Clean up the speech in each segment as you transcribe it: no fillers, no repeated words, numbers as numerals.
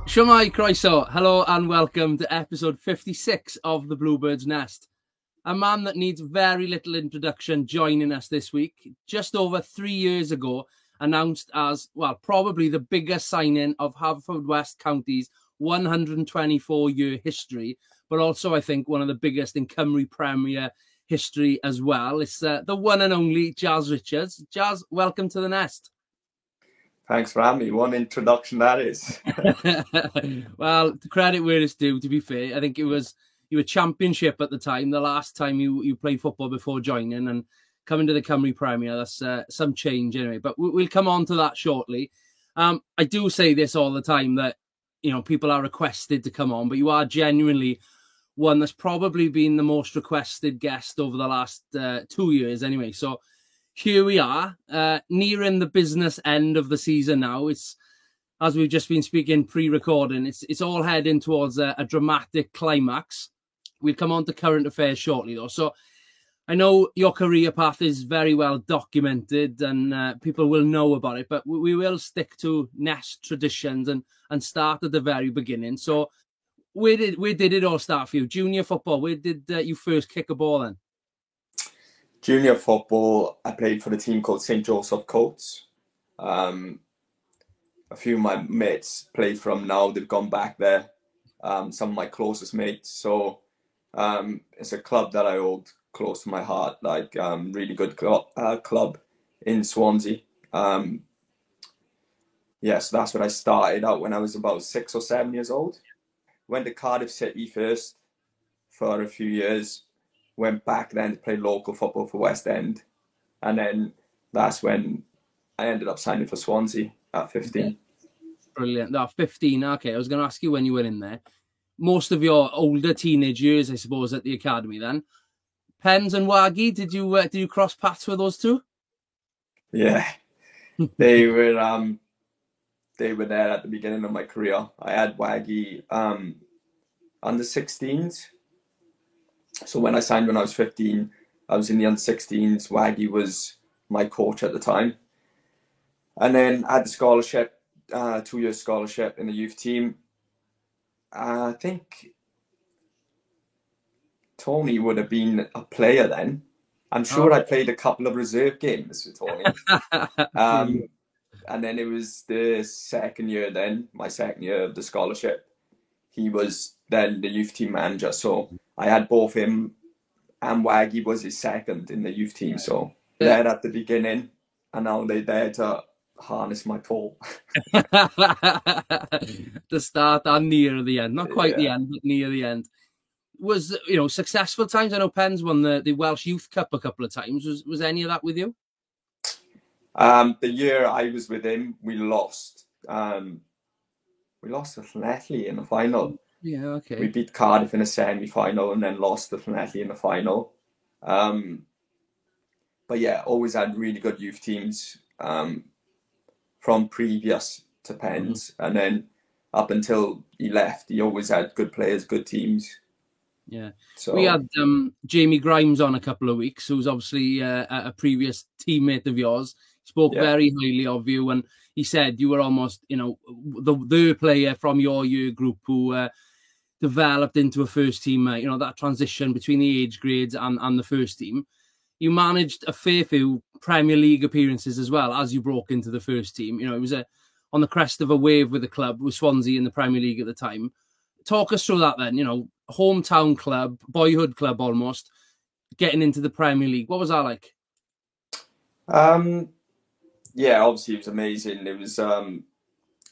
Shwmai croeso, hello and welcome to episode 56 of the Bluebird's Nest. A man that needs very little introduction joining us this week, just over 3 years ago, announced as, well, probably the biggest signing of Haverfordwest County's 124-year history, but also, I think, one of the biggest in Cymru Premier history as well. It's the one and only Jazz Richards. Jazz, welcome to the Nest. Thanks for having me. What an introduction that is. Well, to credit where it's due, to be fair, I think you were championship at the time, the last time you played football before joining, and coming to the Cymru Premier, that's some change anyway. But we'll come on to that shortly. I do say this all the time that, you know, people are requested to come on, but you are genuinely one that's probably been the most requested guest over the last 2 years anyway. So here we are, nearing the business end of the season now. It's, as we've just been speaking pre-recording, it's all heading towards a dramatic climax. We'll come on to current affairs shortly, though. So I know your career path is very well documented and people will know about it, but we will stick to Nest traditions and start at the very beginning. So where did it all start for you? Junior football, where did you first kick a ball then? Junior football, I played for the team called St. Joseph Coates. A few of my mates played for them now. They've gone back there. Some of my closest mates. So it's a club that I hold close to my heart, like really good club in Swansea. So that's when I started out when I was about 6 or 7 years old. Went to Cardiff City first for a few years. Went back then to play local football for West End. And then that's when I ended up signing for Swansea at 15. Brilliant. No, 15, okay. I was going to ask you when you were in there. Most of your older teenage years, I suppose, at the academy then. Pens and Waggy, did you cross paths with those two? Yeah. They were there at the beginning of my career. I had Waggy under 16s. So when I signed when I was 15, I was in the under 16s. Waggy was my coach at the time. And then I had the scholarship, 2-year scholarship in the youth team. I think Tony would have been a player then. I'm sure I played a couple of reserve games with Tony. And then it was the second year then, my second year of the scholarship. He was then the youth team manager. So I had both him and Waggy was his second in the youth team. So they're at the beginning and now they're there to harness my pole. The start and near the end. Not quite the end, but near the end. Was, you know, successful times? I know Pens won the Welsh Youth Cup a couple of times. Was any of that with you? The year I was with him, we lost. We lost to Llanelli in the final. Yeah, okay. We beat Cardiff in a semi-final and then lost to Llanelli in the final. But yeah, always had really good youth teams from previous to Pens. And then up until he left, he always had good players, good teams. Yeah. So we had Jamie Grimes on a couple of weeks, who's obviously a previous teammate of yours. Spoke very highly of you, and he said you were almost, you know, the player from your year group who developed into a first team. You know, that transition between the age grades and the first team. You managed a fair few Premier League appearances as well as you broke into the first team. You know, it was on the crest of a wave with the club, with Swansea in the Premier League at the time. Talk us through that then. You know, hometown club, boyhood club almost, getting into the Premier League. What was that like? Yeah, obviously it was amazing. It was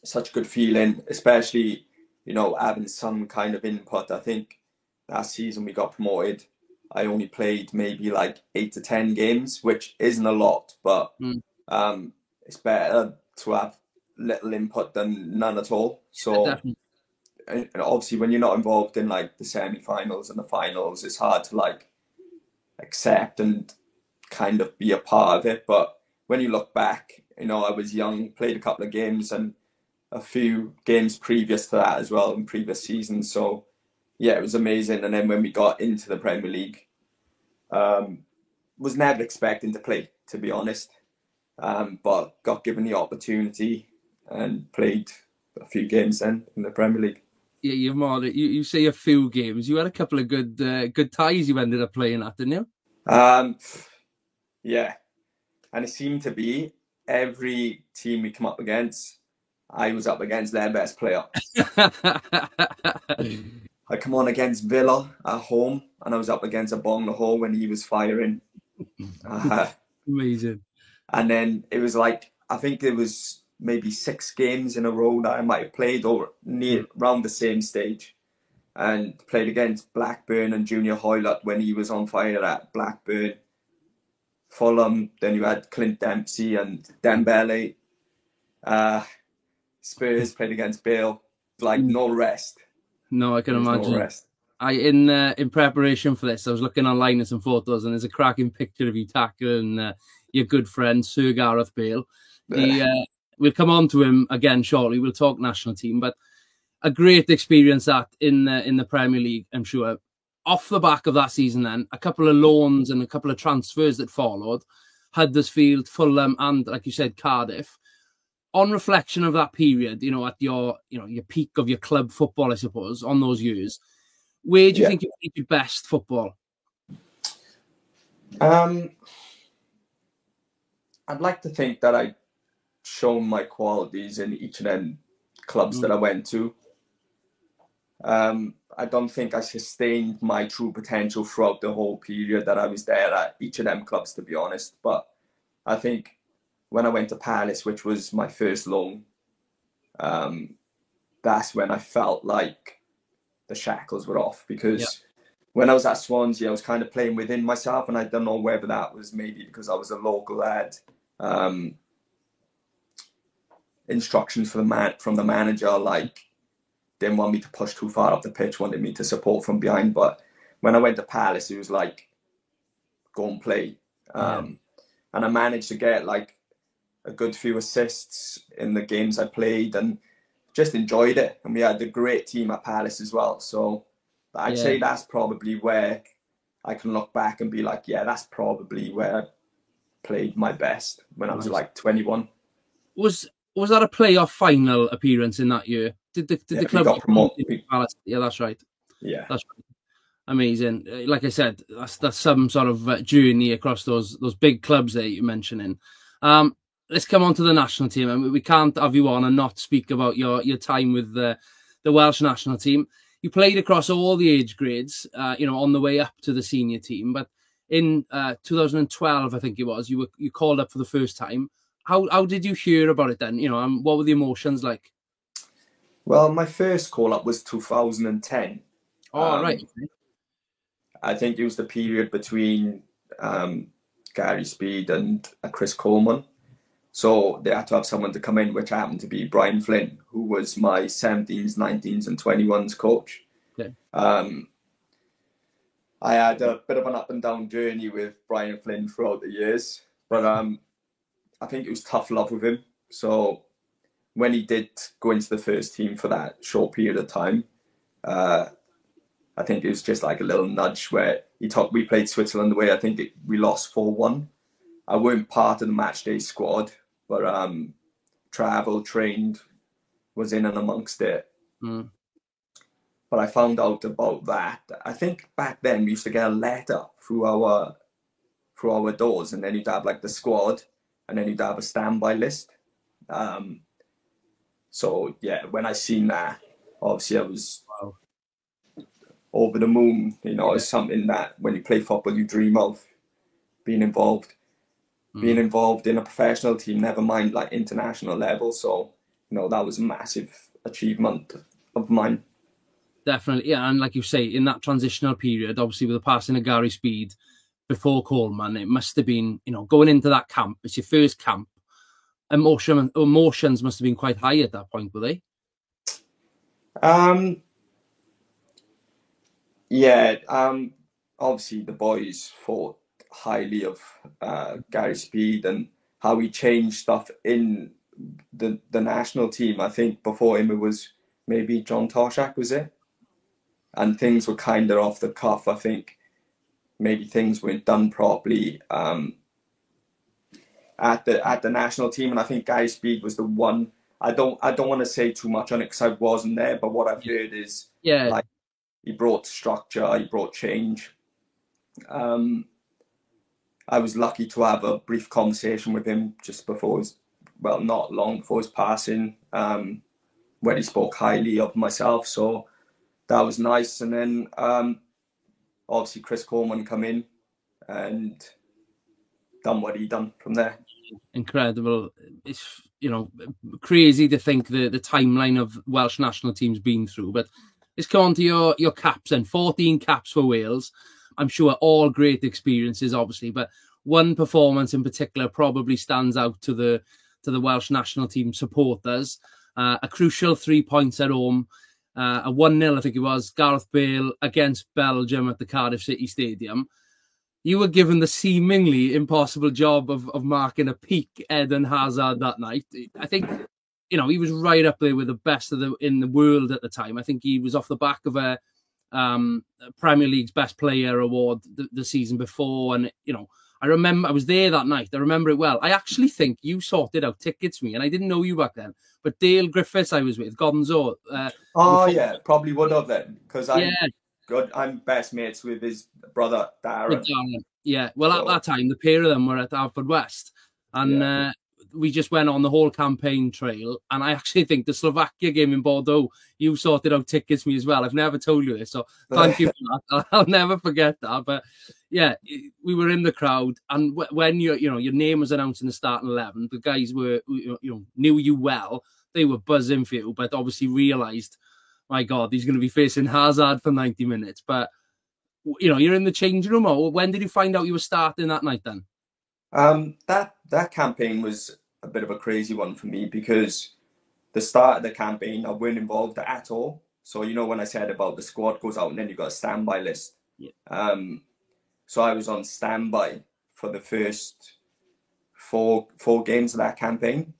such a good feeling, especially, you know, having some kind of input. I think that season we got promoted, I only played maybe like 8 to 10 games, which isn't a lot, but it's better to have little input than none at all. So and obviously when you're not involved in like the semi-finals and the finals, it's hard to like accept and kind of be a part of it. But when you look back, you know, I was young, played a couple of games and a few games previous to that as well in previous seasons. So yeah, it was amazing. And then when we got into the Premier League, was never expecting to play, to be honest. But got given the opportunity and played a few games then in the Premier League. Yeah, you say a few games. You had a couple of good ties you ended up playing at, didn't you? Yeah, and it seemed to be every team we come up against, I was up against their best player. I come on against Villa at home, and I was up against Agbonlahor when he was firing. Amazing. And then it was like, I think it was maybe 6 games in a row that I might have played or around the same stage. And played against Blackburn and Junior Hoylett when he was on fire at Blackburn. Fulham, then you had Clint Dempsey and Dembele. Spurs played against Bale. Like, no rest. No, I can imagine. No rest. In preparation for this, I was looking online at some photos, and there's a cracking picture of you tackling your good friend Sir Gareth Bale. We'll come on to him again shortly. We'll talk national team, but a great experience that in the Premier League, I'm sure. Off the back of that season, then a couple of loans and a couple of transfers that followed, Huddersfield, Fulham, and like you said, Cardiff. On reflection of that period, at your peak of your club football, I suppose, on those years, where do you think you played your best football? I'd like to think that I'd shown my qualities in each of them clubs that I went to. I don't think I sustained my true potential throughout the whole period that I was there at each of them clubs, to be honest. But I think when I went to Palace, which was my first loan, that's when I felt like the shackles were off. Because when I was at Swansea, I was kind of playing within myself, and I don't know whether that was maybe because I was a local lad. Instructions from the manager, like, didn't want me to push too far up the pitch, wanted me to support from behind. But when I went to Palace, it was like, go and play. And I managed to get like a good few assists in the games I played and just enjoyed it. And we had a great team at Palace as well. So I'd say that's probably where I can look back and be like, that's probably where I played my best when I was like 21. Was that a playoff final appearance in that year? Did the club got promoted? Yeah, that's right. Yeah, that's right. Amazing. Like I said, that's some sort of journey across those big clubs that you're mentioning. Let's come on to the national team. I mean, we can't have you on and not speak about your time with the Welsh national team. You played across all the age grades, on the way up to the senior team. But in 2012, I think it was, you called up for the first time. How did you hear about it then? What were the emotions like? Well, my first call up was 2010. Oh, right. I think it was the period between Gary Speed and Chris Coleman. So they had to have someone to come in, which happened to be Brian Flynn, who was my 17s, 19s and 21s coach. Okay. I had a bit of an up and down journey with Brian Flynn throughout the years, but I think it was tough love with him. So when he did go into the first team for that short period of time, I think it was just like a little nudge where we played Switzerland away. I think we lost 4-1. I weren't part of the match day squad, but traveled, trained, was in and amongst it. But I found out about that. I think back then we used to get a letter through our doors, and then you'd have like the squad, and then you'd have a standby list. So yeah, when I seen that, obviously I was over the moon. It's something that when you play football, you dream of being involved. Being involved in a professional team, never mind like international level. So, that was a massive achievement of mine. Definitely, yeah. And like you say, in that transitional period, obviously with the passing of Gary Speed before Coleman, it must have been, going into that camp, it's your first camp. Emotions must have been quite high at that point, were they? Obviously the boys thought highly of Gary Speed and how he changed stuff in the national team. I think before him it was maybe John Toshak, was it? And things were kind of off the cuff. I think maybe things weren't done properly at the national team, and I think Gary Speed was the one I don't want to say too much on it because I wasn't there, but what I've heard is Yeah, like he brought structure, he brought change. Um, I was lucky to have a brief conversation with him just before his, well, not long before his passing, where he spoke highly of myself. So that was nice. And then obviously Chris Coleman come in and done what he done from there. incredible. It's, you know, crazy to think the timeline of Welsh national team's been through. But let's come on to your caps and 14 caps for Wales. I'm sure all great experiences, obviously, but one performance in particular probably stands out to the Welsh national team supporters. A crucial 3 points at home, a 1-0, I think it was, Gareth Bale against Belgium at the Cardiff City Stadium. You were given the seemingly impossible job of marking a peak Eden Hazard that night. I think, you know, he was right up there with the best in the world at the time. I think he was off the back of a Premier League's Best Player award the season before. And, you know, I remember I was there that night. I remember it well. I actually think you sorted out tickets for me, and I didn't know you back then. But Dale Griffiths I was with, Gonzo. Yeah, probably would have then, because I'm best mates with his brother Darren. Yeah, well, at that time, the pair of them were at Haverfordwest, and we just went on the whole campaign trail. And I actually think the Slovakia game in Bordeaux, you sorted out tickets for me as well. I've never told you this, so thank you for that. I'll never forget that. But yeah, we were in the crowd, and when your name was announced in the starting 11, the guys were knew you well. They were buzzing for you, but obviously realised, my God, he's going to be facing Hazard for 90 minutes. But, you know, you're in the changing room. Or when did you find out you were starting that night then? That campaign was a bit of a crazy one for me because the start of the campaign, I weren't involved at all. So, you know, when I said about the squad goes out and then you've got a standby list. Yeah. So I was on standby for the first four games of that campaign.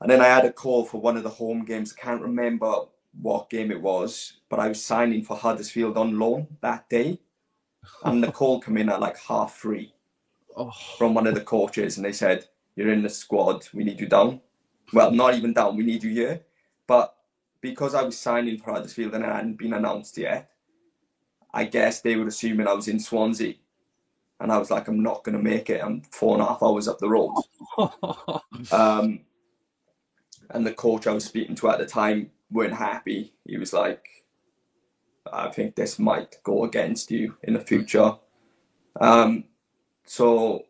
And then I had a call for one of the home games. I can't remember what game it was, but I was signing for Huddersfield on loan that day. And the call came in at like 3:30 from one of the coaches. And they said, you're in the squad. We need you down. Well, not even down. We need you here. But because I was signing for Huddersfield and it hadn't been announced yet, I guess they were assuming I was in Swansea. And I was like, I'm not going to make it. I'm 4.5 hours up the road. And the coach I was speaking to at the time weren't happy. He was like, I think this might go against you in the future. So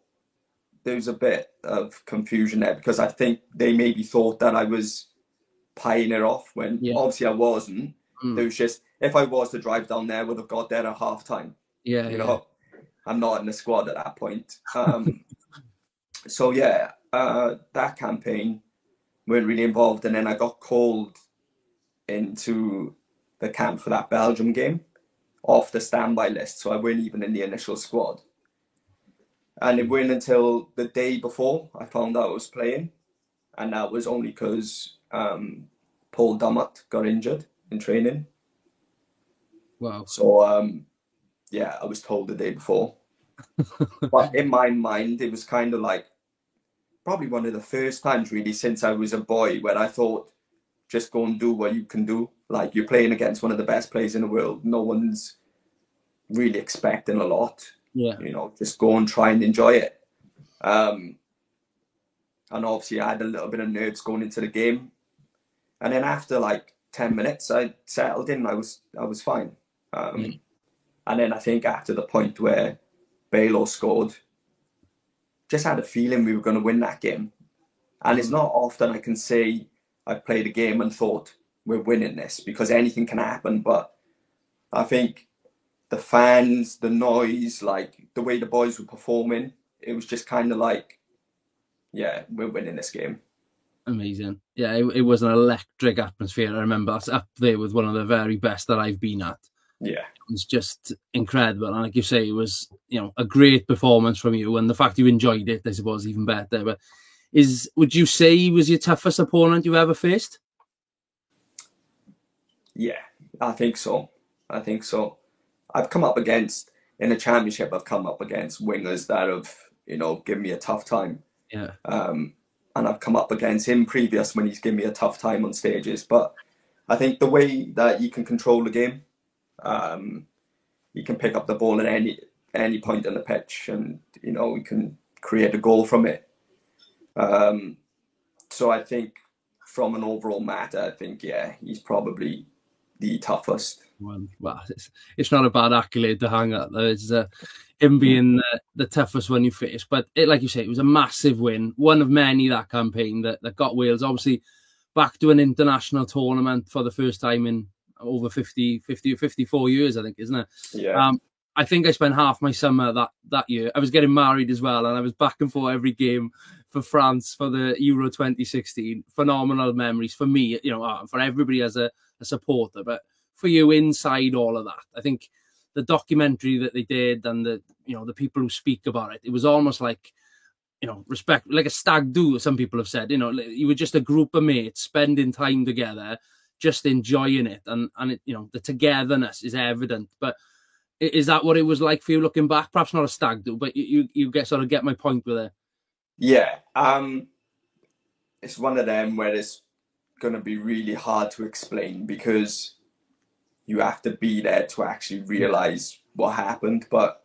there was a bit of confusion there because I think they maybe thought that I was pieing it off when obviously I wasn't. There was just, if I was to drive down there, I would have got there at half time. You know, I'm not in the squad at that point. So yeah, that campaign weren't really involved, and then I got called into the camp for that Belgium game off the standby list, so I weren't even in the initial squad. And it wasn't until the day before I found out I was playing, and that was only because Paul Dummett got injured in training. Wow. So I was told the day before. But in my mind, it was kind of like probably one of the first times really since I was a boy where I thought, just go and do what you can do. Like, you're playing against one of the best players in the world. No one's really expecting a lot. Yeah. You know, just go and try and enjoy it. And obviously I had a little bit of nerves going into the game. And then after like 10 minutes, I settled in. I was fine. And then I think after the point where Bale scored, just had a feeling we were going to win that game. And it's not often I can say I played a game and thought we're winning this, because anything can happen. But I think the fans, the noise, like the way the boys were performing, it was just kind of like, yeah, we're winning this game. Amazing. Yeah, it was an electric atmosphere. I remember that's up there with one of the very best that I've been at. Yeah. It was just incredible. And like you say, it was, you know, a great performance from you. And the fact you enjoyed it, I suppose, even better. But would you say he was your toughest opponent you ever faced? Yeah, I think so. I've come up against, in the championship, I've come up against wingers that have, you know, given me a tough time. Yeah. and I've come up against him previous when he's given me a tough time on stages. But I think the way that he can control the game, he can pick up the ball at any point on the pitch, and he can create a goal from it. So I think from an overall matter, I think he's probably the toughest. Well, it's not a bad accolade to hang up. There's him being the toughest one you face, but like you say, it was a massive win, one of many that campaign that got Wales obviously back to an international tournament for the first time in over 50 or 54 years, I think, isn't it? Yeah. I think I spent half my summer that year. I was getting married as well, and I was back and forth every game for France for the Euro 2016. Phenomenal memories for me, for everybody as a supporter, but for you inside all of that. I think the documentary that they did and the people who speak about it, it was almost like, respect, like a stag do, some people have said, you were just a group of mates spending time together, just enjoying it. And it, the togetherness is evident. But is that what it was like for you looking back? Perhaps not a stag do, but you get my point with it. Yeah. It's one of them where it's going to be really hard to explain because you have to be there to actually realize what happened. But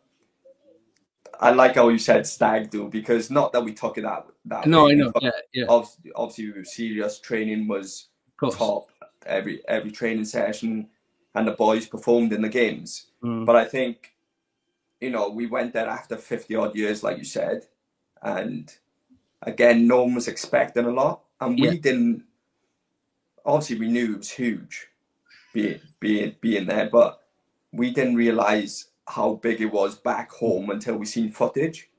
I like how you said stag do, because not that we took it that no, way. I know. Yeah. Obviously, we were serious. Training was top every training session, and the boys performed in the games. But I think, we went there after 50 odd years, like you said, and again, no one was expecting a lot, and we didn't. Obviously, we knew it was huge, being there, but we didn't realize how big it was back home until we seen footage,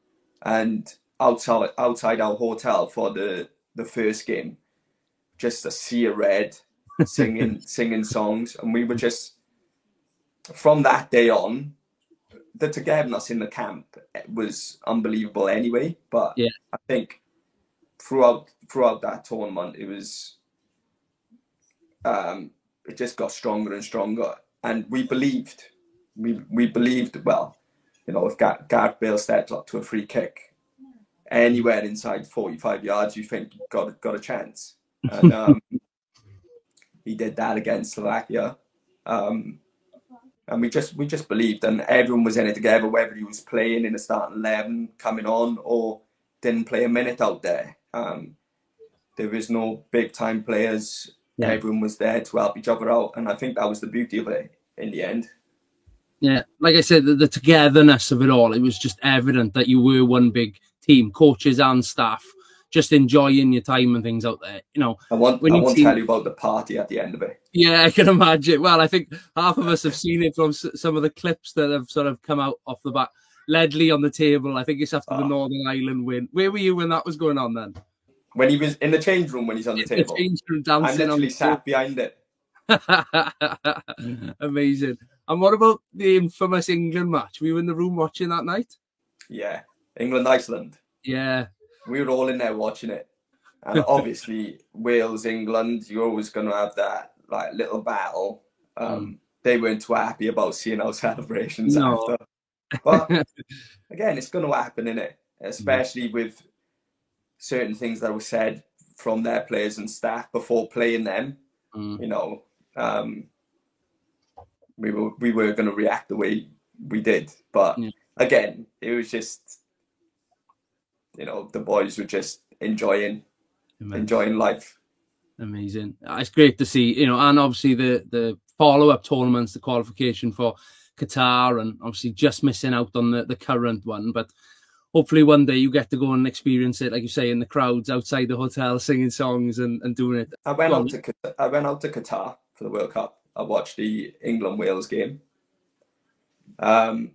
and outside our hotel for the first game, just a sea of red, singing songs, and we were just, from that day on, the togetherness in the camp was unbelievable anyway. But I think throughout that tournament, it was it just got stronger and stronger, and we believed. We believed, well, if Gareth Bale stepped up to a free kick anywhere inside 45 yards, you think you've got a chance. And he did that against Slovakia. And we just believed, and everyone was in it together, whether he was playing in the starting 11, coming on, or didn't play a minute out there. There was no big-time players. Yeah. Everyone was there to help each other out, and I think that was the beauty of it in the end. Yeah, like I said, the togetherness of it all, it was just evident that you were one big team, coaches and staff, just enjoying your time and things out there. I won't tell you about the party at the end of it. Yeah, I can imagine. Well, I think half of us have seen it from some of the clips that have sort of come out off the back. Ledley on the table, I think it's after the Northern Ireland win. Where were you when that was going on then? When he was in the change room, when he's on the table. The change room dancing. I literally sat behind it. Amazing. And what about the infamous England match? Were you in the room watching that night? Yeah, England-Iceland. Yeah. We were all in there watching it. And obviously, Wales-England, you're always going to have that little battle. They weren't too happy about seeing our celebrations after. But again, it's going to happen, innit? Especially with certain things that were said from their players and staff before playing them. We were going to react the way we did. But again, it was just, the boys were just enjoying life. Amazing. It's great to see, and obviously the follow-up tournaments, the qualification for Qatar, and obviously just missing out on the current one. But hopefully one day you get to go and experience it, like you say, in the crowds outside the hotel, singing songs and doing it. I went out to Qatar for the World Cup. I watched the England-Wales game. And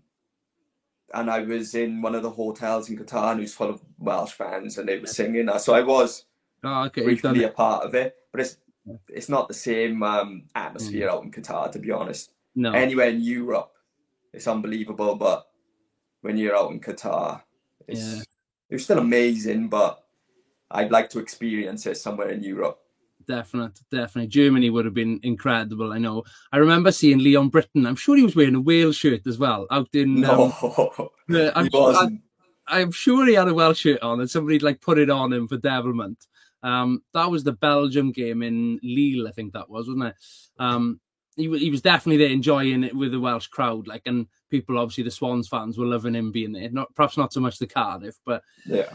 I was in one of the hotels in Qatar, and it was full of Welsh fans, and they were singing. So I was briefly a part of it, but it's not the same atmosphere out in Qatar, to be honest. No. Anywhere in Europe, it's unbelievable, but when you're out in Qatar, it was still amazing, but I'd like to experience it somewhere in Europe. Definitely. Germany would have been incredible, I know. I remember seeing Leon Britton. I'm sure he was wearing a Wales shirt as well, out in... No, he wasn't. I'm sure he had a Welsh shirt on and somebody like put it on him for devilment. That was the Belgium game in Lille, I think that was, wasn't it? He was definitely there enjoying it with the Welsh crowd, like, and people, obviously the Swans fans were loving him being there. Perhaps not so much the Cardiff, but yeah.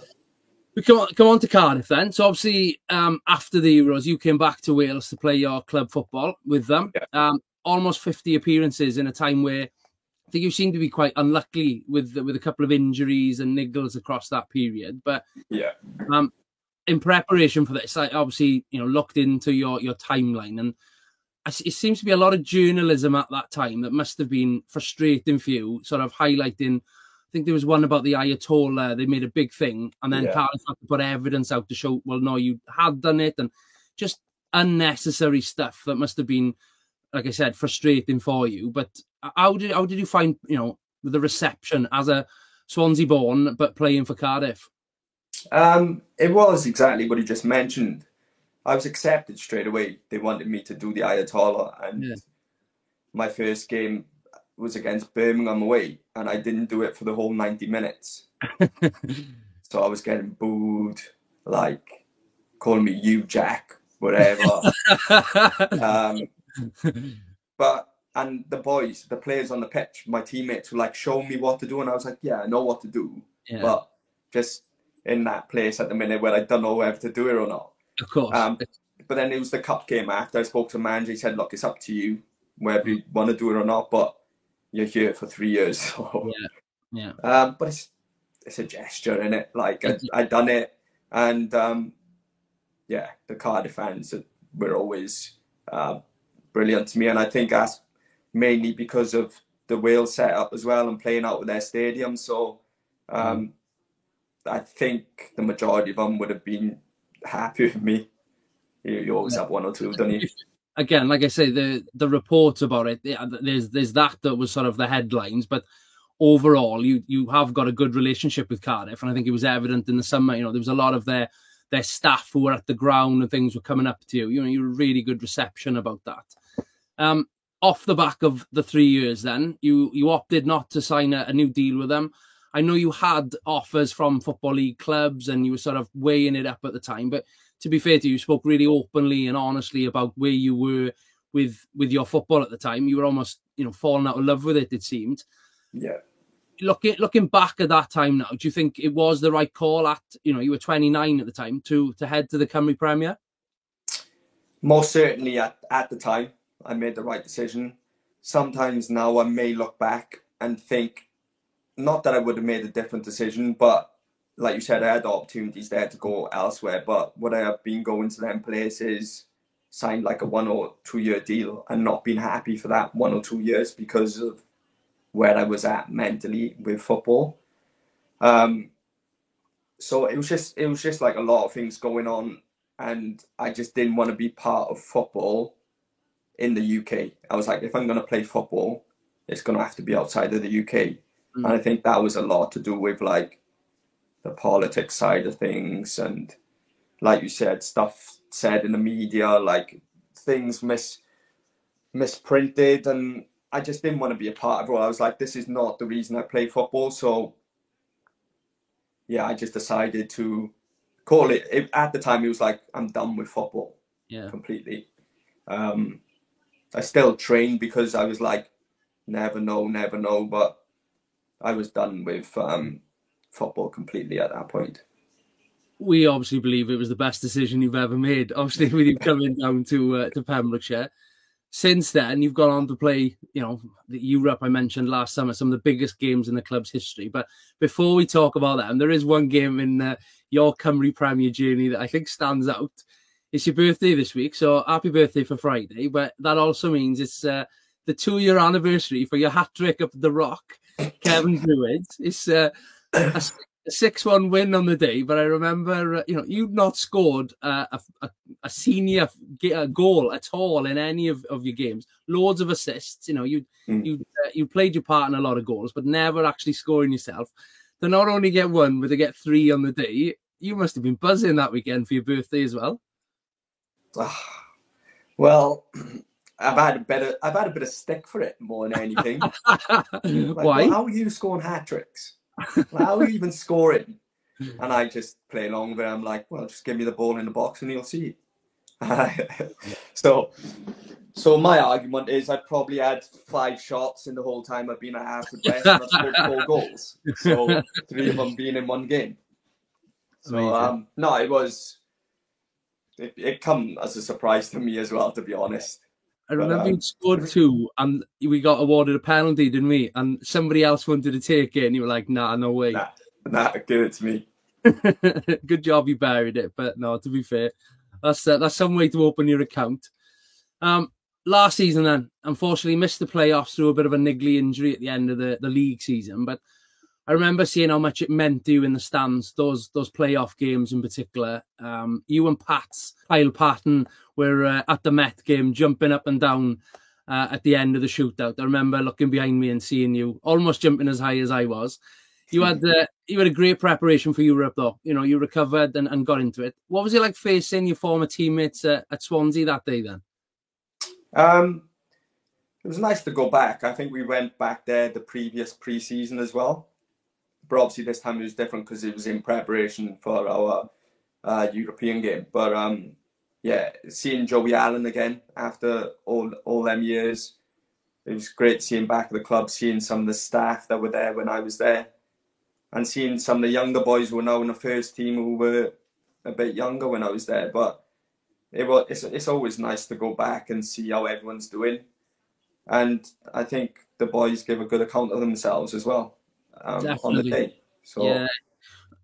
We come on to Cardiff then. So obviously, after the Euros, you came back to Wales to play your club football with them. Yeah. Almost 50 appearances in a time where I think you seem to be quite unlucky with a couple of injuries and niggles across that period. But yeah, in preparation for this, I obviously looked into your timeline, and it seems to be a lot of journalism at that time that must have been frustrating for you, sort of highlighting. I think there was one about the Ayatollah. They made a big thing, and then Cardiff had to put evidence out to show, well, no, you had done it, and just unnecessary stuff that must have been, like I said, frustrating for you. But how did you find, the reception as a Swansea born but playing for Cardiff? It was exactly what you just mentioned. I was accepted straight away. They wanted me to do the Ayatollah, and my first game was against Birmingham away, and I didn't do it for the whole 90 minutes. So I was getting booed, like calling me you Jack, whatever. And the players on the pitch, my teammates were like showing me what to do, and I was like, yeah, I know what to do, but just in that place at the minute where I don't know whether to do it or not. Of course. But then it was the cup game after. I spoke to the manager. He said, look, it's up to you whether you want to do it or not, but you're here for 3 years. So. Yeah. But it's a gesture, innit? Like, I done it. And, the Cardiff fans were always brilliant to me. And I think that's mainly because of the Wales setup as well and playing out with their stadium. So I think the majority of them would have been happy with me. You always have one or two, don't you? Again, like I say, the reports about it, there's that was sort of the headlines, but overall, you have got a good relationship with Cardiff, and I think it was evident in the summer. There was a lot of their staff who were at the ground and things were coming up to you. You were really good reception about that. Off the back of the 3 years, then you opted not to sign a new deal with them. I know you had offers from Football League clubs, and you were sort of weighing it up at the time, but to be fair to you, you spoke really openly and honestly about where you were with your football at the time. You were almost, falling out of love with it, it seemed. Yeah. Looking back at that time now, do you think it was the right call at, you were 29 at the time to head to the Cymru Premier? Most certainly at the time, I made the right decision. Sometimes now I may look back and think, not that I would have made a different decision, but like you said, I had opportunities there to go elsewhere, but would I have been going to them places, signed like a 1 or 2 year deal and not been happy for that 1 or 2 years because of where I was at mentally with football? So it was just like a lot of things going on, and I just didn't want to be part of football in the UK. I was like, if I'm going to play football, it's going to have to be outside of the UK. And I think that was a lot to do with like the politics side of things, and like you said, stuff said in the media, like things misprinted, and I just didn't want to be a part of it. I was like, this is not the reason I play football. So I just decided to call it. At the time, it was like, I'm done with football completely. I still trained because I was like, never know, but I was done with football completely at that point. We obviously believe it was the best decision you've ever made, obviously, with you coming down to Pembrokeshire. Since then, you've gone on to play, the Europe I mentioned last summer, some of the biggest games in the club's history. But before we talk about them, there is one game in your Cymru Premier journey that I think stands out. It's your birthday this week, so happy birthday for Friday. But that also means it's the 2-year anniversary for your hat-trick up the Rock, Kevin Druids. It's a 6-1 win on the day, but I remember, you'd not scored a senior goal at all in any of your games. Loads of assists, you played your part in a lot of goals, but never actually scoring yourself. To not only get 1, but to get 3 on the day, you must have been buzzing that weekend for your birthday as well. Well, I've had a bit of stick for it more than anything. Like, Why? Well, how are you scoring hat tricks? How are you even scoring? And I just play along with it. I'm like, well, just give me the ball in the box and you'll see. so my argument is I probably had 5 shots in the whole time I've been at Harewood West, and I've scored 4 goals. So 3 of them being in one game. So no, it come as a surprise to me as well, to be honest. I remember you scored 2 and we got awarded a penalty, didn't we? And somebody else wanted to take it and you were like, nah, no way. Nah, give it to me. Good job you buried it. But no, to be fair, that's some way to open your account. Last season then, unfortunately missed the playoffs through a bit of a niggly injury at the end of the league season. But I remember seeing how much it meant to you in the stands, those playoff games in particular. You and Kyle Patton were at the Met game, jumping up and down at the end of the shootout. I remember looking behind me and seeing you almost jumping as high as I was. You had a great preparation for Europe, though. You know, you recovered and got into it. What was it like facing your former teammates at Swansea that day then? It was nice to go back. I think we went back there the previous pre-season as well. But obviously this time it was different because it was in preparation for our European game. But yeah, seeing Joey Allen again after all them years, it was great seeing back at the club, seeing some of the staff that were there when I was there, and seeing some of the younger boys who were now in the first team who were a bit younger when I was there. But it's always nice to go back and see how everyone's doing. And I think the boys give a good account of themselves as well. On the day. So yeah,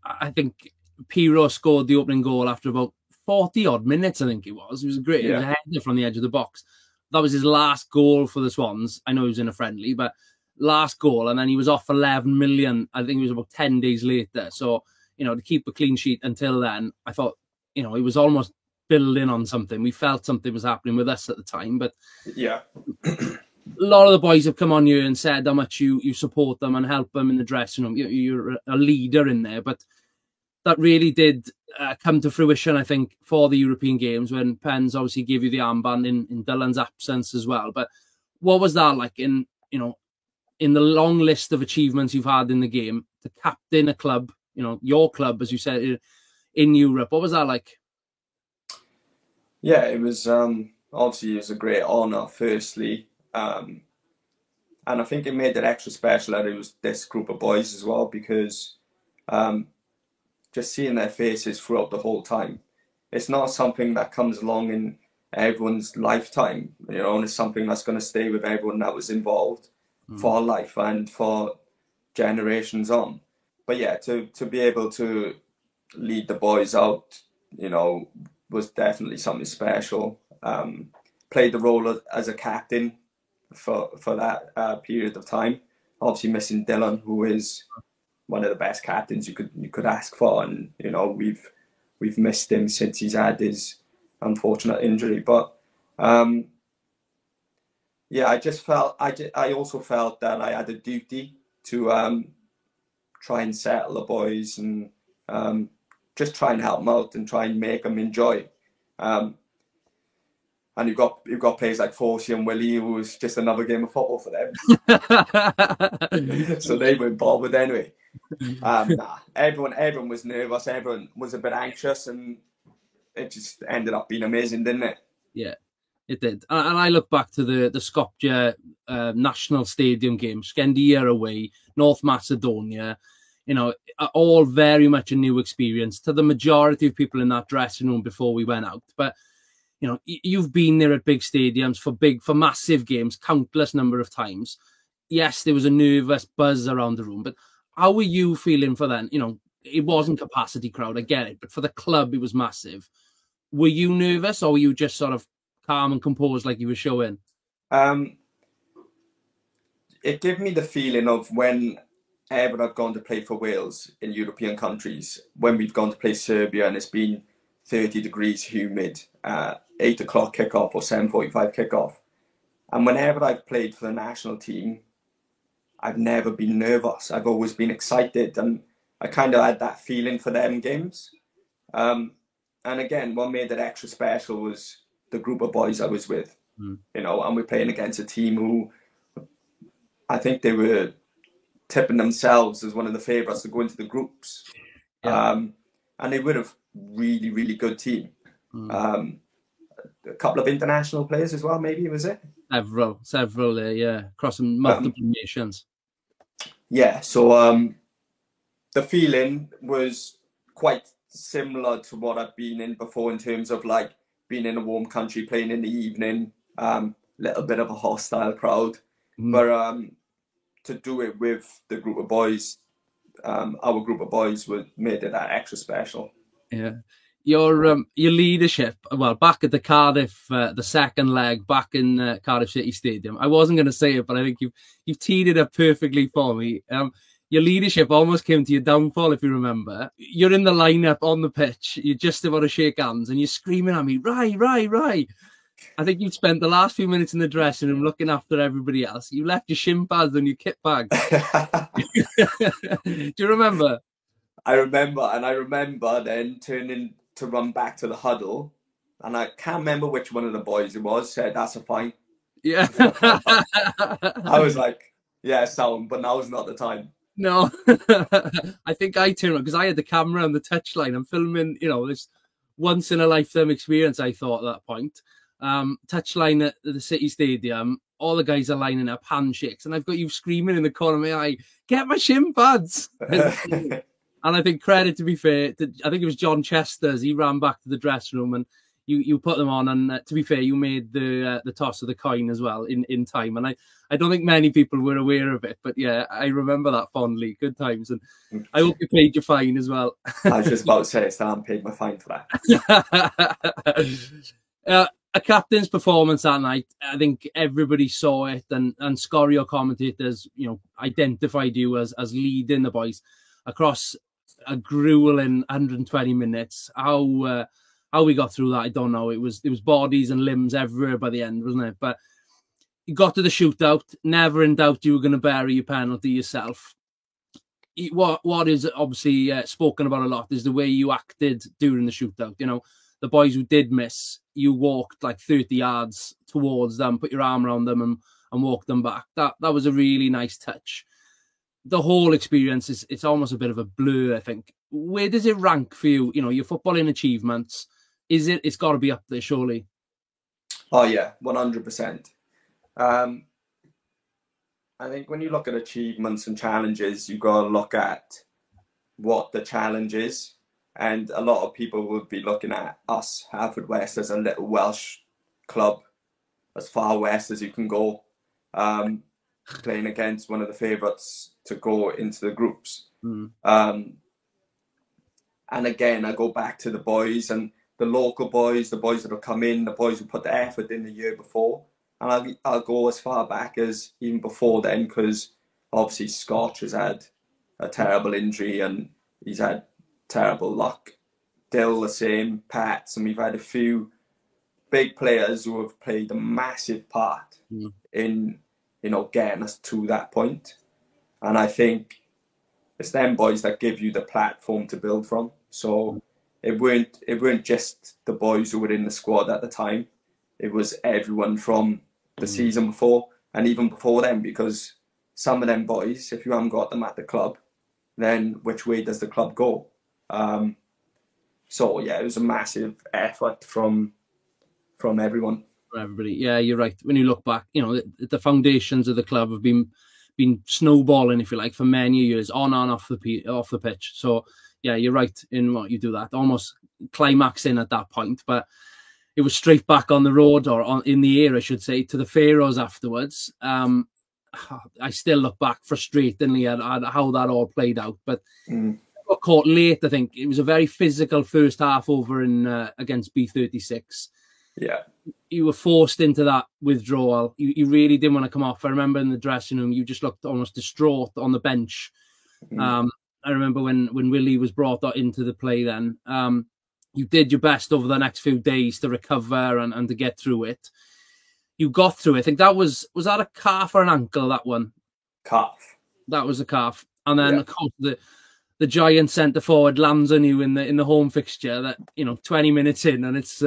I think Pirro scored the opening goal after about 40 odd minutes, I think it was. It was great. It was a header from the edge of the box. That was his last goal for the Swans. I know he was in a friendly, but last goal, and then he was off 11 million. I think it was about 10 days later. So, you know, to keep a clean sheet until then, I thought, you know, it was almost building on something. We felt something was happening with us at the time, but yeah. A lot of the boys have come on you and said how much you support them and help them in the dressing room. You're a leader in there, but that really did come to fruition, I think, for the European games when Pens obviously gave you the armband in Dylan's absence as well. But what was that like in the long list of achievements you've had in the game to captain a club, you know, your club, as you said, in Europe? What was that like? Yeah, it was obviously it was a great honour, firstly. And I think it made it extra special that it was this group of boys as well, because just seeing their faces throughout the whole time, it's not something that comes along in everyone's lifetime, you know, and it's something that's going to stay with everyone that was involved for life and for generations on. But yeah, to be able to lead the boys out, you know, was definitely something special. Played the role as a captain for that period of time. Obviously missing Dylan, who is one of the best captains you could ask for, and you know we've missed him since he's had his unfortunate injury. But yeah, I also felt that I had a duty to try and settle the boys and just try and help them out and try and make them enjoy. And you've got players like Forsey and Willie, who was just another game of football for them. So they were involved with it anyway. Everyone was nervous. Everyone was a bit anxious, and it just ended up being amazing, didn't it? Yeah, it did. And I look back to the Skopje National Stadium game, Skendia away, North Macedonia. You know, all very much a new experience to the majority of people in that dressing room before we went out. But you know, you've been there at big stadiums for massive games, countless number of times. Yes, there was a nervous buzz around the room, but how were you feeling for then? You know, it wasn't capacity crowd, I get it, but for the club, it was massive. Were you nervous, or were you just sort of calm and composed like you were showing? It gave me the feeling of when ever I've gone to play for Wales in European countries, when we've gone to play Serbia and it's been 30 degrees humid, 8 o'clock kickoff or 7:45 kickoff. And whenever I've played for the national team, I've never been nervous. I've always been excited, and I kind of had that feeling for them games. And again, what made it extra special was the group of boys I was with, you know, and we're playing against a team who I think they were tipping themselves as one of the favourites to go into the groups. Yeah. And they were a really, really good team. A couple of international players as well, maybe, was it? Several there, yeah, crossing multiple nations. Yeah, so the feeling was quite similar to what I've been in before in terms of like being in a warm country, playing in the evening, little bit of a hostile crowd. But to do it with the group of boys, our group of boys made it that extra special. Yeah. Your leadership, well, back at the Cardiff, the second leg back in Cardiff City Stadium. I wasn't going to say it, but I think you've teed it up perfectly for me. Your leadership almost came to your downfall, if you remember. You're in the lineup on the pitch. You're just about to shake hands, and you're screaming at me, "Right." I think you've spent the last few minutes in the dressing room looking after everybody else. You left your shin pads and your kit bag. Do you remember? I remember then turning to run back to the huddle, and I can't remember which one of the boys it was said, "That's a fine." Yeah. I was like, yeah, sound, but now's not the time. No. I think I turned around because I had the camera on the touchline. I'm filming, this once in a lifetime experience, I thought at that point. Touchline at the City Stadium, all the guys are lining up, handshakes, and I've got you screaming in the corner of my eye, "Get my shin pads!" And I think credit to be fair, I think it was John Chesters. He ran back to the dressing room and you put them on. And to be fair, you made the toss of the coin as well in time. And I don't think many people were aware of it, but yeah, I remember that fondly. Good times, and I hope you paid your fine as well. I was just about to say, Stan paid my fine for that. A captain's performance that night, I think everybody saw it, and Scorio commentators, identified you as leading the boys across a grueling 120 minutes. How we got through that, I don't know. It was bodies and limbs everywhere by the end, wasn't it? But you got to the shootout, never in doubt you were going to bury your penalty yourself. What is obviously spoken about a lot is the way you acted during the shootout. The boys who did miss, you walked like 30 yards towards them, put your arm around them and walked them back. That was a really nice touch. The whole experience it's almost a bit of a blur, I think. Where does it rank for you? Your footballing achievements. It's got to be up there, surely. Oh yeah, 100%. I think when you look at achievements and challenges, you've got to look at what the challenge is. And a lot of people would be looking at us, Haverfordwest, as a little Welsh club, as far west as you can go, playing against one of the favourites to go into the groups. And again, I go back to the boys and the local boys, the boys that have come in, the boys who put the effort in the year before. And I'll go as far back as even before then, because obviously Scotch has had a terrible injury and he's had terrible luck. Dill the same, Pats, and we've had a few big players who have played a massive part in getting us to that point. And I think it's them boys that give you the platform to build from. So it weren't just the boys who were in the squad at the time. It was everyone from the season before and even before then, because some of them boys, if you haven't got them at the club, then which way does the club go? So yeah, it was a massive effort from everyone. Everybody, yeah, you're right. When you look back, the foundations of the club have been snowballing, if you like, for many years, on and off the pitch. So yeah, you're right in what you do that, almost climaxing at that point, but it was straight back on the road, or in the air, I should say, to the Pharaohs afterwards. I still look back frustratingly at how that all played out, but got caught late. I think it was a very physical first half over in against B36. Yeah, you were forced into that withdrawal. You really didn't want to come off. I remember in the dressing room, you just looked almost distraught on the bench. I remember when Willie was brought into the play then. You did your best over the next few days to recover and to get through it. You got through it. I think was that a calf or an ankle, that one? Calf. That was a calf. And then, of course, the giant centre forward lands on you in the home fixture that, 20 minutes in, and it's...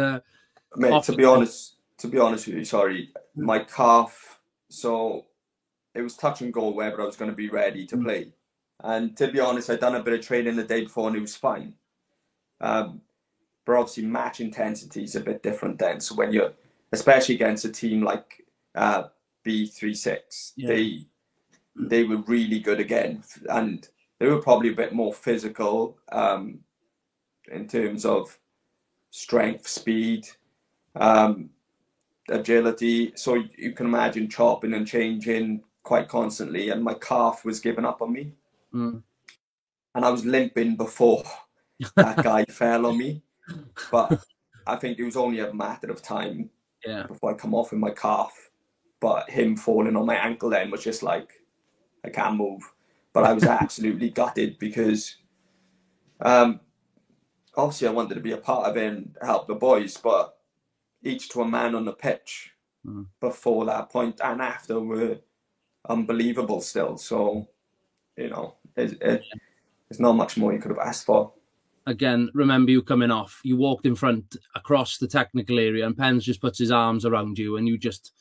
Mate, to be honest with you, sorry, my calf, so it was touch and go whether I was going to be ready to play. And to be honest, I'd done a bit of training the day before and it was fine. But obviously match intensity is a bit different then. So when you're, especially against a team like B36, they were really good again. And they were probably a bit more physical in terms of strength, speed, agility. So you can imagine chopping and changing quite constantly. And my calf was giving up on me. And I was limping before that guy fell on me. But I think it was only a matter of time before I come off with my calf. But him falling on my ankle then was just like, I can't move. But I was absolutely gutted because obviously I wanted to be a part of it and help the boys, but each to a man on the pitch before that point and after were unbelievable still. So, you know, there's not much more you could have asked for. Again, remember you coming off, you walked in front across the technical area and Pens just puts his arms around you and you just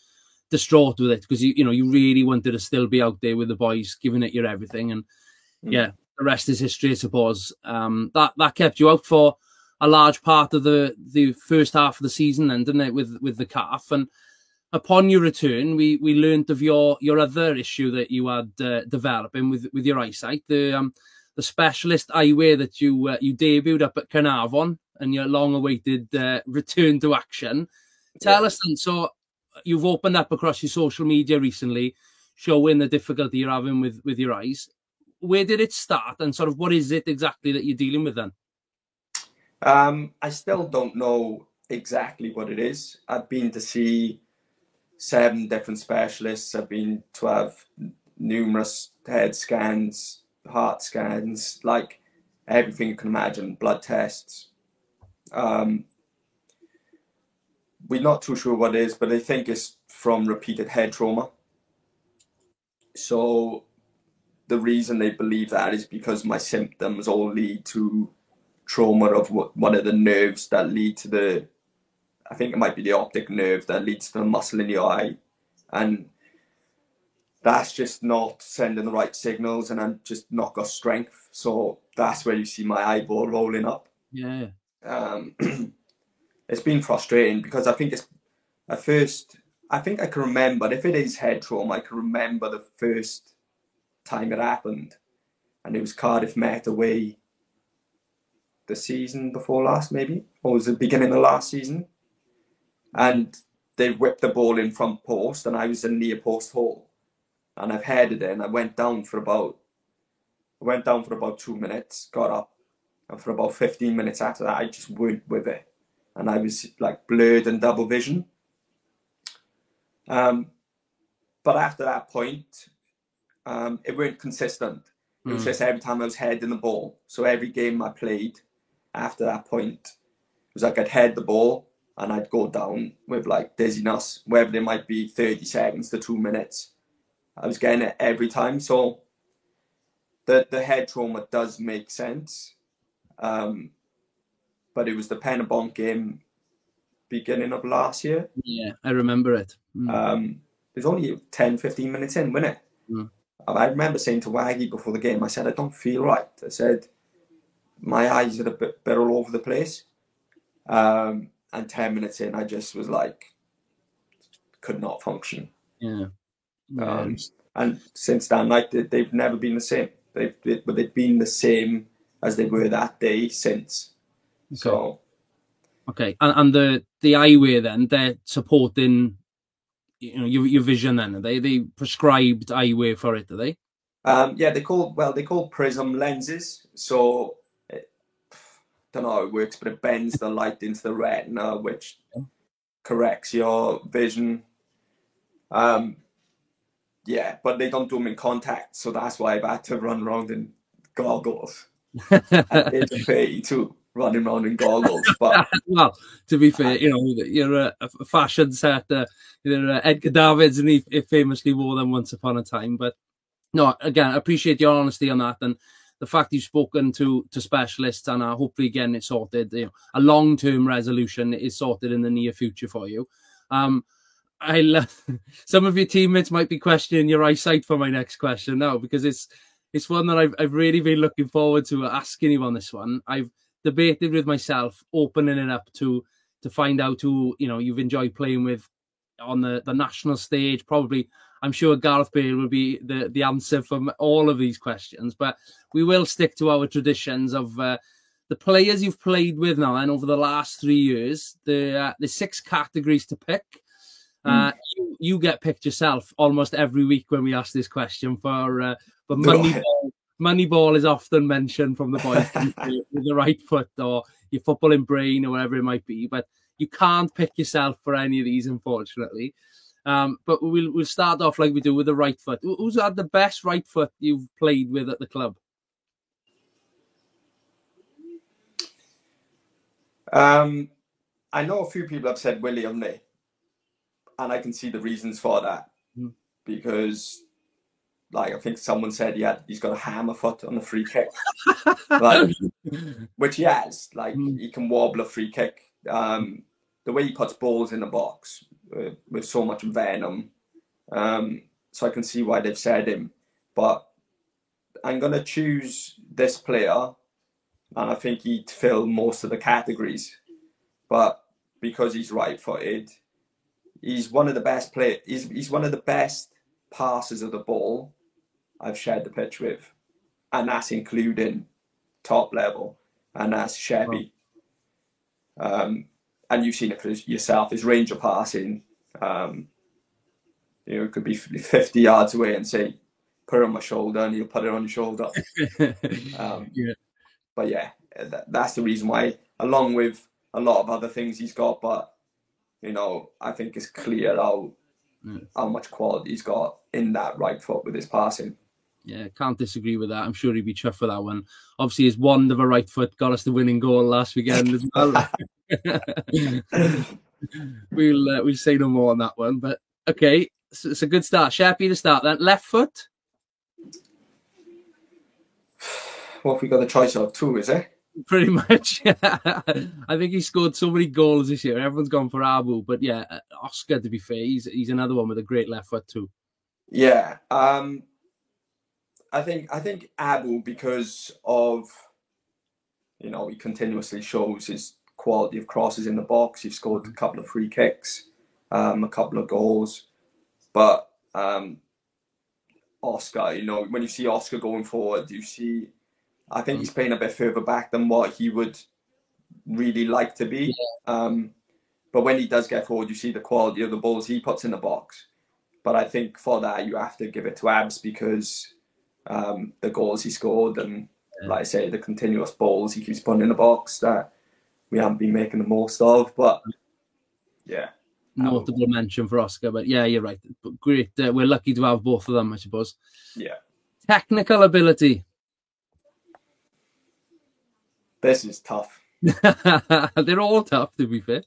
distraught with it because you really wanted to still be out there with the boys, giving it your everything. And the rest is history, I suppose. That kept you out for a large part of the first half of the season then, didn't it, with the calf. And upon your return, we learned of your other issue that you had developing with your eyesight, the specialist eyewear that you debuted up at Carnarvon and your long-awaited return to action. Tell us then, so you've opened up across your social media recently, showing the difficulty you're having with your eyes. Where did it start and sort of what is it exactly that you're dealing with then? I still don't know exactly what it is. I've been to see 7 different specialists. I've been to have numerous head scans, heart scans, like everything you can imagine, blood tests. We're not too sure what it is, but I think it's from repeated head trauma. So the reason they believe that is because my symptoms all lead to trauma of one of the nerves that lead to I think it might be the optic nerve that leads to the muscle in your eye. And that's just not sending the right signals and I'm just not got strength. So that's where you see my eyeball rolling up. Yeah. It's been frustrating because I think it's at first, I think I can remember, if it is head trauma, I can remember the first time it happened. And it was Cardiff Met away the season before last, maybe, or was it the beginning of last season? And they whipped the ball in front post and I was in near post hole. And I've headed it and I went down for about 2 minutes, got up, and for about 15 minutes after that, I just weren't with it. And I was like blurred and double vision. But after that point, it weren't consistent. It was just every time I was heading the ball. So every game I played after that point, it was like I'd head the ball and I'd go down with like dizziness, whether it might be 30 seconds to 2 minutes. I was getting it every time. So the head trauma does make sense. But it was the Penabont game beginning of last year. Yeah, I remember it. It was only 10, 15 minutes in, wasn't it? I remember saying to Waggy before the game, I said, I don't feel right. I said, my eyes are a bit all over the place. And 10 minutes in, I just was like, could not function. Yeah. And since that night, they've never been the same. They've been the same as they were that day since. Okay. So. Okay, and the eyewear then, they're supporting, your vision then, are they? They prescribed eyewear for it, are they? Yeah, they call prism lenses. So, I don't know how it works, but it bends the light into the retina, which corrects your vision. Yeah, but they don't do them in contact, so that's why I've had to run around in goggles. At age of 32, running around in goggles. But well, to be fair, you're a fashion setter. Edgar Davids, and he famously wore them once upon a time. But no, again, I appreciate your honesty on that, and the fact you've spoken to specialists, and hopefully again it's sorted. A long-term resolution is sorted in the near future for you. I love some of your teammates might be questioning your eyesight for my next question now, because it's one that I've really been looking forward to asking you on this one. I've debated with myself, opening it up to find out who you've enjoyed playing with on the national stage. Probably, I'm sure Gareth Bale will be the answer from all of these questions, but we will stick to our traditions of the players you've played with now, and over the last 3 years, the 6 categories to pick. You get picked yourself almost every week when we ask this question for Moneyball. Moneyball is often mentioned from the boys with the right foot, or your footballing brain, or whatever it might be. But you can't pick yourself for any of these, unfortunately. But we'll start off like we do with the right foot. Who's had the best right foot you've played with at the club? I know a few people have said William Lee, and I can see the reasons for that. Because, like, I think someone said he's got a hammer foot on the free kick, like, which he has. Like, he can wobble a free kick. The way he puts balls in the box with so much venom. So I can see why they've said him. But I'm going to choose this player, and I think he'd fill most of the categories. But because he's right-footed, he's one of the best players. He's one of the best passers of the ball I've shared the pitch with, and that's including top level, and that's Sheppy. And you've seen it for yourself. His range of passing, it could be 50 yards away and say, "Put it on my shoulder," and he'll put it on your shoulder. But yeah, that's the reason why, along with a lot of other things he's got. But I think it's clear how much quality he's got in that right foot with his passing. Yeah, can't disagree with that. I'm sure he'd be chuffed for that one. Obviously, his wand of a right foot got us the winning goal last weekend as well. We'll say no more on that one. But okay, it's a good start. Sheppy to start then. Left foot? What have we got the choice of? 2, is it? Pretty much. I think he scored so many goals this year. Everyone's gone for Abu, but yeah, Oscar, to be fair, he's another one with a great left foot too. Yeah, I think Abu, because of he continuously shows his quality of crosses in the box. He's scored a couple of free kicks, a couple of goals, but Oscar, when you see Oscar going forward, I think he's playing a bit further back than what he would really like to be. But when he does get forward, you see the quality of the balls he puts in the box. But I think for that, you have to give it to Abs, because the goals he scored and, like I say, the continuous balls he keeps putting in the box that we haven't been making the most of. But yeah. Notable mention for Oscar. But yeah, you're right. Great. We're lucky to have both of them, I suppose. Yeah. Technical ability. This is tough. They're all tough, to be fair.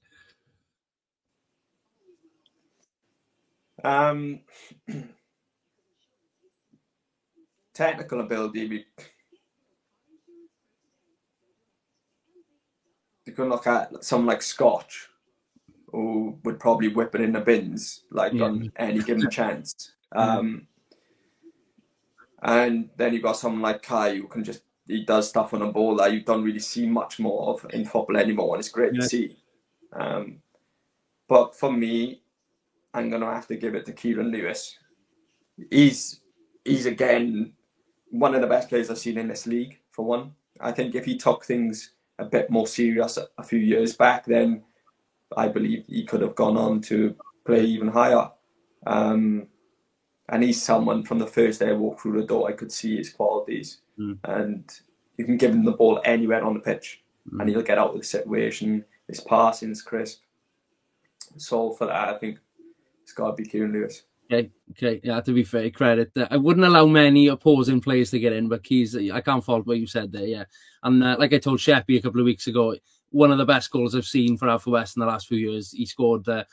Technical ability. You can look at someone like Scotch, who would probably whip it in the bins on any given chance. And then you've got someone like Kai, who can he does stuff on a ball that you don't really see much more of in football anymore, and it's great to see. But for me, I'm going to have to give it to Kieran Lewis. He's again one of the best players I've seen in this league, for one. I think if he took things a bit more serious a few years back, then I believe he could have gone on to play even higher. And he's someone from the first day I walked through the door, I could see his qualities. And you can give him the ball anywhere on the pitch, and he'll get out of the situation. His passing is crisp. So for that, I think it's got to be Kieran Lewis. Okay. Yeah, to be fair, credit. I wouldn't allow many opposing players to get in, but I can't fault what you said there, yeah. And like I told Sheppy a couple of weeks ago, one of the best goals I've seen for Alpha West in the last few years. He scored the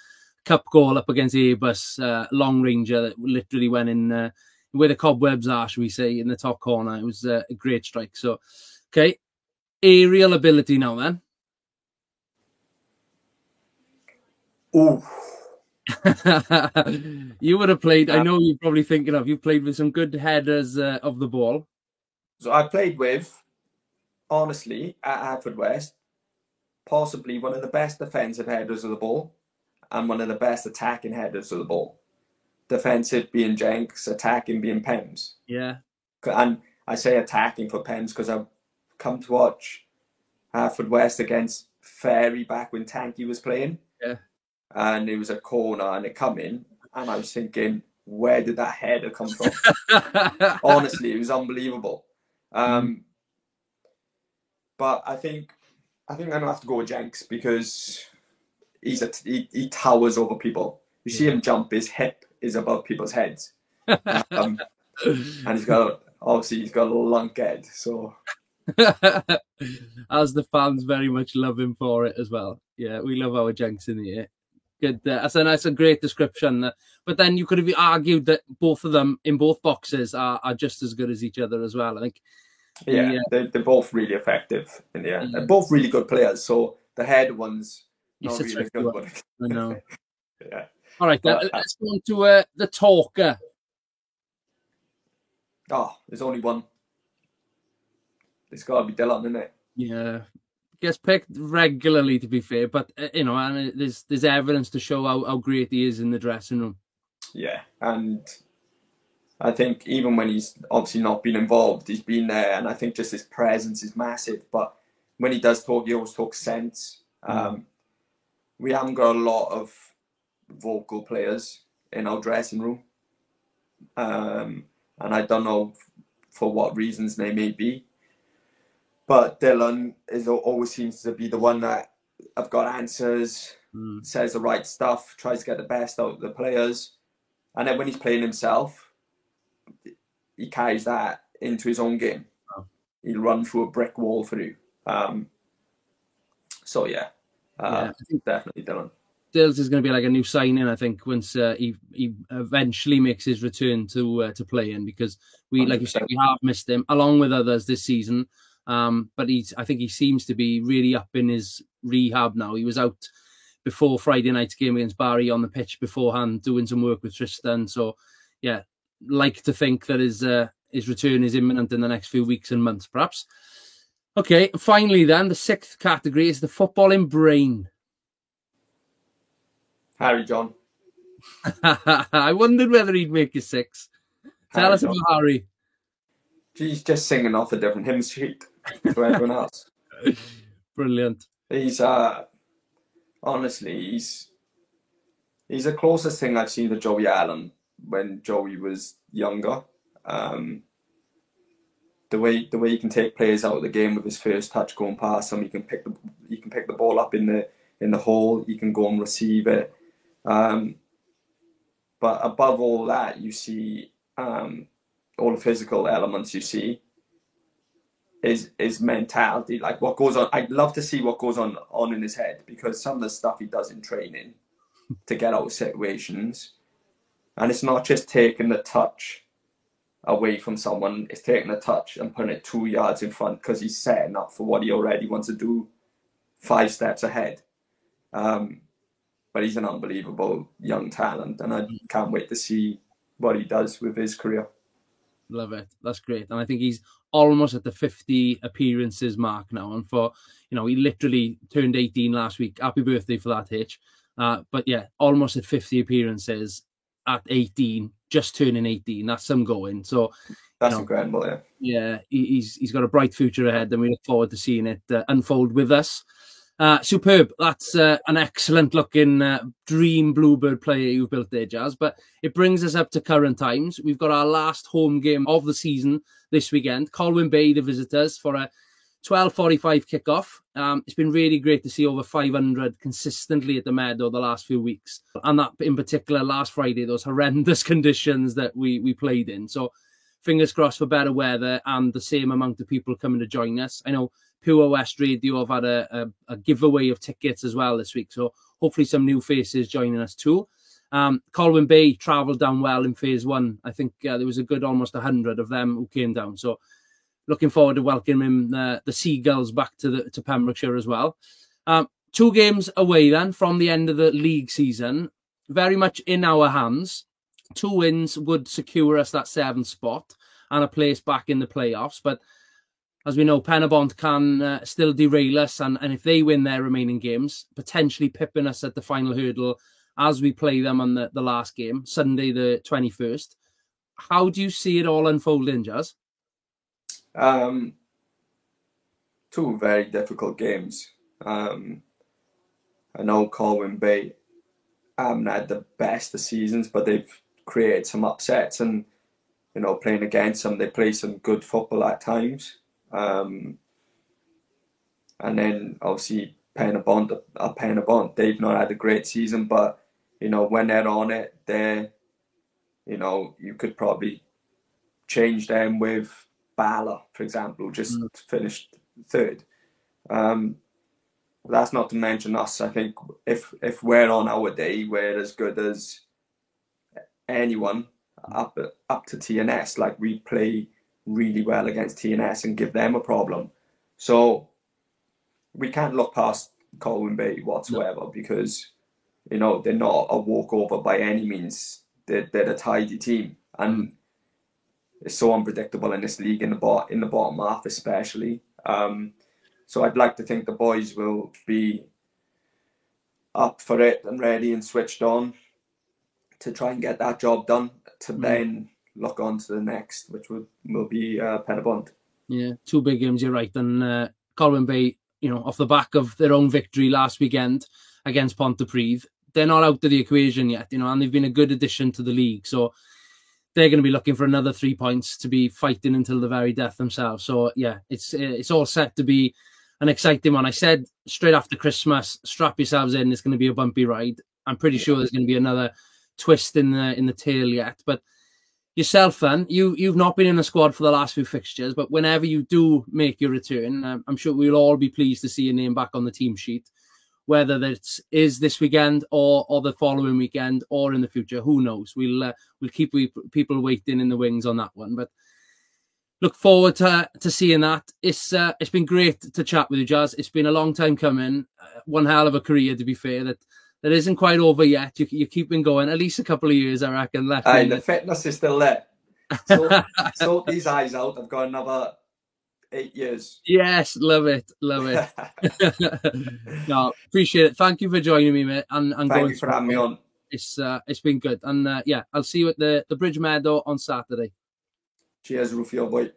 cup goal up against Airbus, long ranger that literally went in where the cobwebs are, should we say, in the top corner. It was a great strike. So, okay. Aerial ability now, then. Oh, You would have played, I know you're probably thinking you've played with some good headers of the ball. So I played with, honestly, at Haverfordwest, possibly one of the best defensive headers of the ball and one of the best attacking headers of the ball. Defensive being Jenks, attacking being Pems. Yeah. And I say attacking for Pems because I've come to watch Haverfordwest against Ferry back when Tanky was playing. Yeah. And it was a corner and it come in. And I was thinking, where did that header come from? Honestly, it was unbelievable. But I think I'm going to have to go with Jenks because he towers over people. You see him jump, his hip is above people's heads. And he's got a lunk head. So, as the fans very much love him for it as well. Yeah, we love our Jenks in the air. Good. That's a great description. But then you could have argued that both of them in both boxes are just as good as each other as well. I think. Yeah, they're both really effective in the end. They're both really good players. So the head one's not really good. But I know. Yeah. All right, let's go on to the talker. Oh, there's only one. It's got to be Dylan, isn't it? Yeah. Gets picked regularly, to be fair, but and there's evidence to show how great he is in the dressing room. Yeah, and I think even when he's obviously not been involved, he's been there, and I think just his presence is massive. But when he does talk, he always talks sense. We haven't got a lot of vocal players in our dressing room, and I don't know for what reasons they may be. But Dylan always seems to be the one that I've got answers, says the right stuff, tries to get the best out of the players. And then when he's playing himself, he carries that into his own game. Oh. He'll run through a brick wall for you. So, definitely Dylan. Dills is going to be like a new signing, I think, once he eventually makes his return to playing, because like you said, we have missed him along with others this season. But I think he seems to be really up in his rehab now. He was out before Friday night's game against Barry on the pitch beforehand, doing some work with Tristan. So, yeah, like to think that his return is imminent in the next few weeks and months, perhaps. Okay, finally then, the sixth category is the footballing brain. Harry John. I wondered whether he'd make his six. Tell us about Harry. He's just singing off a different hymn sheet to everyone else. Brilliant. He's honestly, he's the closest thing I've seen to Joey Allen when Joey was younger. The way he can take players out of the game with his first touch going past them, he can pick the ball up in the hole, he can go and receive it. But above all that, you see all the physical elements you see is mentality, like what goes on. I'd love to see what goes on in his head, because some of the stuff he does in training to get out of situations, and it's not just taking the touch away from someone, it's taking the touch and putting it 2 yards in front because he's setting up for what he already wants to do 5 steps ahead. But he's an unbelievable young talent, and I can't wait to see what he does with his career. Love it. That's great. And I think he's almost at the 50 appearances mark now. And he literally turned 18 last week. Happy birthday for that, Hitch. But yeah, almost at 50 appearances at 18, just turning 18. That's some going. So that's incredible, yeah. Yeah, he's got a bright future ahead, and we look forward to seeing it unfold with us. Superb. That's an excellent looking dream Bluebird player you've built there, Jazz. But it brings us up to current times. We've got our last home game of the season this weekend. Colwyn Bay, the visitors, for a 12:45 kickoff. It's been really great to see over 500 consistently at the Meadow the last few weeks. And that in particular last Friday, those horrendous conditions that we played in. So fingers crossed for better weather and the same amount of people coming to join us. I know Pure West Radio have had a giveaway of tickets as well this week. So hopefully some new faces joining us too. Colwyn Bay travelled down well in phase 1. I think there was a good almost 100 of them who came down. So looking forward to welcoming the Seagulls back to Pembrokeshire as well. 2 games away then from the end of the league season. very much in our hands. 2 wins would secure us that 7th spot and a place back in the playoffs. But as we know, Penabont can still derail us, and if they win their remaining games, potentially pipping us at the final hurdle as we play them on the last game, Sunday the 21st. How do you see it all unfolding, Jazz? 2 very difficult games. I know Colwyn Bay haven't had the best of seasons, but they've created some upsets, and playing against them, they play some good football at times. And then obviously Penabont, they've not had a great season, but when they're on it, you could probably change them with Bala, for example, who just finished 3rd. That's not to mention us. I think if we're on our day, we're as good as anyone up to TNS. Like, we play really well against TNS and give them a problem. So we can't look past Colwyn Bay whatsoever, because they're not a walkover by any means. They're a tidy team, and it's so unpredictable in this league, in the bottom half especially. So I'd like to think the boys will be up for it and ready and switched on to try and get that job done, to then look on to the next, which will be Penabont. Yeah, 2 big games, you're right. And Colwyn Bay, off the back of their own victory last weekend against Pontypridd, they're not out of the equation yet, and they've been a good addition to the league. So they're going to be looking for another 3 points to be fighting until the very death themselves. So yeah, it's all set to be an exciting one. I said straight after Christmas, strap yourselves in. It's going to be a bumpy ride. I'm pretty sure there's going to be another twist in the tail yet. But yourself, then, you've not been in the squad for the last few fixtures, but whenever you do make your return, I'm sure we'll all be pleased to see your name back on the team sheet, whether that is this weekend or the following weekend or in the future. Who knows? We'll keep people waiting in the wings on that one. But look forward to seeing that. It's been great to chat with you, Jazz. It's been a long time coming. One hell of a career, to be fair. That isn't quite over yet. You're keeping going. At least a couple of years, I reckon, left. Aye, the fitness is still there. Sort these eyes out. I've got another 8 years. Yes, love it. No, appreciate it. Thank you for joining me, mate. And thank you for having me on. It's been good. And I'll see you at the Bridge Meadow on Saturday. Cheers, Rufio boy.